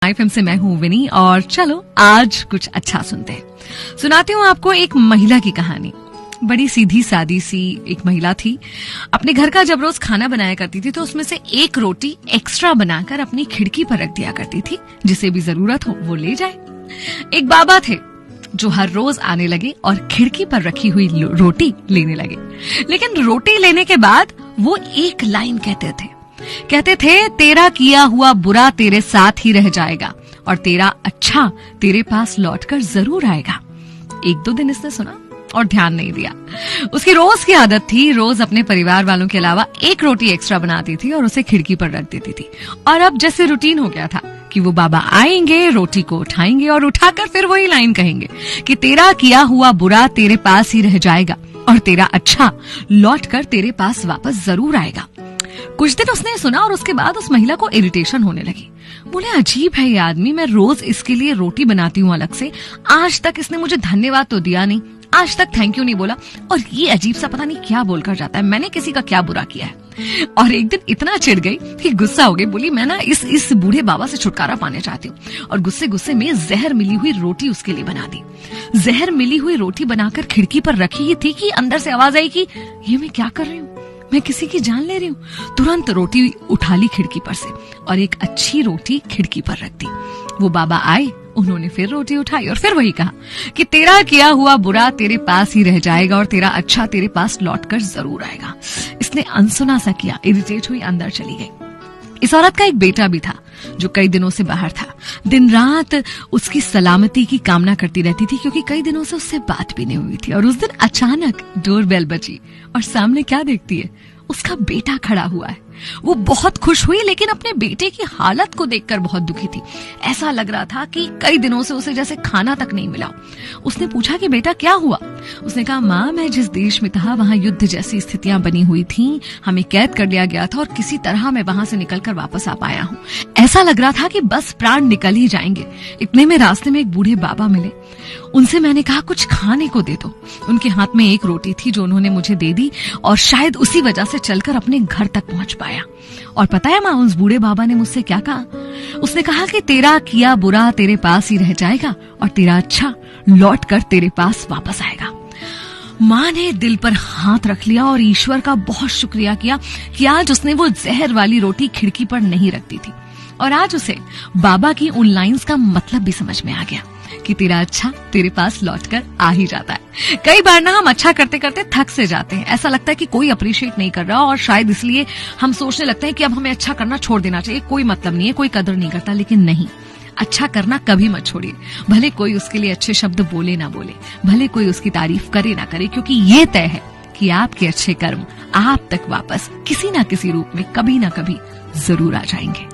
FM से मैं हूँ विनी और चलो आज कुछ अच्छा सुनते हैं। सुनाती हूँ आपको एक महिला की कहानी। बड़ी सीधी सादी सी एक महिला थी। अपने घर का जब रोज खाना बनाया करती थी तो उसमें से एक रोटी एक्स्ट्रा बनाकर अपनी खिड़की पर रख दिया करती थी, जिसे भी जरूरत हो वो ले जाए। एक बाबा थे जो हर रोज आने लगे और खिड़की पर रखी हुई रोटी लेने लगे, लेकिन रोटी लेने के बाद वो एक लाइन कहते थे, तेरा किया हुआ बुरा तेरे साथ ही रह जाएगा और तेरा अच्छा तेरे पास लौटकर जरूर आएगा। एक दो दिन इसने सुना और ध्यान नहीं दिया। उसकी रोज की आदत थी, रोज अपने परिवार वालों के अलावा एक रोटी एक्स्ट्रा बनाती थी और उसे खिड़की पर रख देती थी। और अब जैसे रूटीन हो गया था कि वो बाबा आएंगे, रोटी को उठाएंगे और उठाकर फिर वही लाइन कहेंगे कि तेरा किया हुआ बुरा तेरे पास ही रह जाएगा और तेरा अच्छा लौटकर तेरे पास वापस जरूर आएगा। कुछ दिन उसने सुना और उसके बाद उस महिला को इरिटेशन होने लगी। बोले, अजीब है ये आदमी, मैं रोज इसके लिए रोटी बनाती हूँ अलग से, आज तक इसने मुझे धन्यवाद तो दिया नहीं, आज तक थैंक यू नहीं बोला, और ये अजीब सा पता नहीं क्या बोलकर जाता है, मैंने किसी का क्या बुरा किया है। और एक दिन इतना चिढ़ गई कि गुस्सा हो गई। बोली, मैं ना इस बूढ़े बाबा से छुटकारा पाना चाहती हूँ, और गुस्से में जहर मिली हुई रोटी उसके लिए बना दी। जहर मिली हुई रोटी बनाकर खिड़की पर रखी ही थी कि अंदर से आवाज आई कि ये मैं क्या कर रही हूँ, मैं किसी की जान ले रही हूँ। तुरंत रोटी उठा ली खिड़की पर से और एक अच्छी रोटी खिड़की पर रख दी। वो बाबा आए, उन्होंने फिर रोटी उठाई और फिर वही कहा कि तेरा किया हुआ बुरा तेरे पास ही रह जाएगा और तेरा अच्छा तेरे पास लौटकर जरूर आएगा। इसने अनसुना सा किया, इरिटेट हुई अंदर चली गई। इस औरत का एक बेटा भी था जो कई दिनों से बाहर था। दिन रात उसकी सलामती की कामना करती रहती थी, क्योंकि कई दिनों से उससे बात भी नहीं हुई थी। और उस दिन अचानक डोरबेल बजी और सामने क्या देखती है, उसका बेटा खड़ा हुआ है। वो बहुत खुश हुई, लेकिन अपने बेटे की हालत को देखकर बहुत दुखी थी। ऐसा लग रहा था कि कई दिनों से उसे जैसे खाना तक नहीं मिला। उसने पूछा कि बेटा क्या हुआ। उसने कहा, माँ, मैं जिस देश में था वहां युद्ध जैसी स्थितियां बनी हुई थी, हमें कैद कर लिया गया था और किसी तरह मैं वहां से निकलकर वापस आ पाया हूँ। ऐसा लग रहा था कि बस प्राण निकल ही जाएंगे। इतने में रास्ते में एक बूढ़े बाबा मिले। उनसे मैंने कहा, कुछ खाने को दे दो। उनके हाथ में एक रोटी थी जो उन्होंने मुझे दे दी और शायद उसी वजह से चलकर अपने घर तक पहुंच पाया। और पता है माँ, उस बूढ़े बाबा ने मुझसे क्या कहा? उसने कहा कि तेरा किया बुरा तेरे पास ही रह जाएगा और तेरा अच्छा लौट कर तेरे पास वापस आएगा। माँ ने दिल पर हाथ रख लिया और ईश्वर का बहुत शुक्रिया किया कि आज उसने वो जहर वाली रोटी खिड़की पर नहीं रखती थी। और आज उसे बाबा की उन लाइंस का मतलब भी समझ में आ गया कि तेरा अच्छा तेरे पास लौटकर आ ही जाता है। कई बार ना हम अच्छा करते करते थक से जाते हैं, ऐसा लगता है कि कोई अप्रिशिएट नहीं कर रहा और शायद इसलिए हम सोचने लगते हैं कि अब हमें अच्छा करना छोड़ देना चाहिए, कोई मतलब नहीं है, कोई कदर नहीं करता। लेकिन नहीं, अच्छा करना कभी मत छोड़िए, भले कोई उसके लिए अच्छे शब्द बोले ना बोले, भले कोई उसकी तारीफ करे ना करे, क्योंकि ये तय है कि आपके अच्छे कर्म आप तक वापस किसी ना किसी रूप में कभी ना कभी जरूर आ जाएंगे।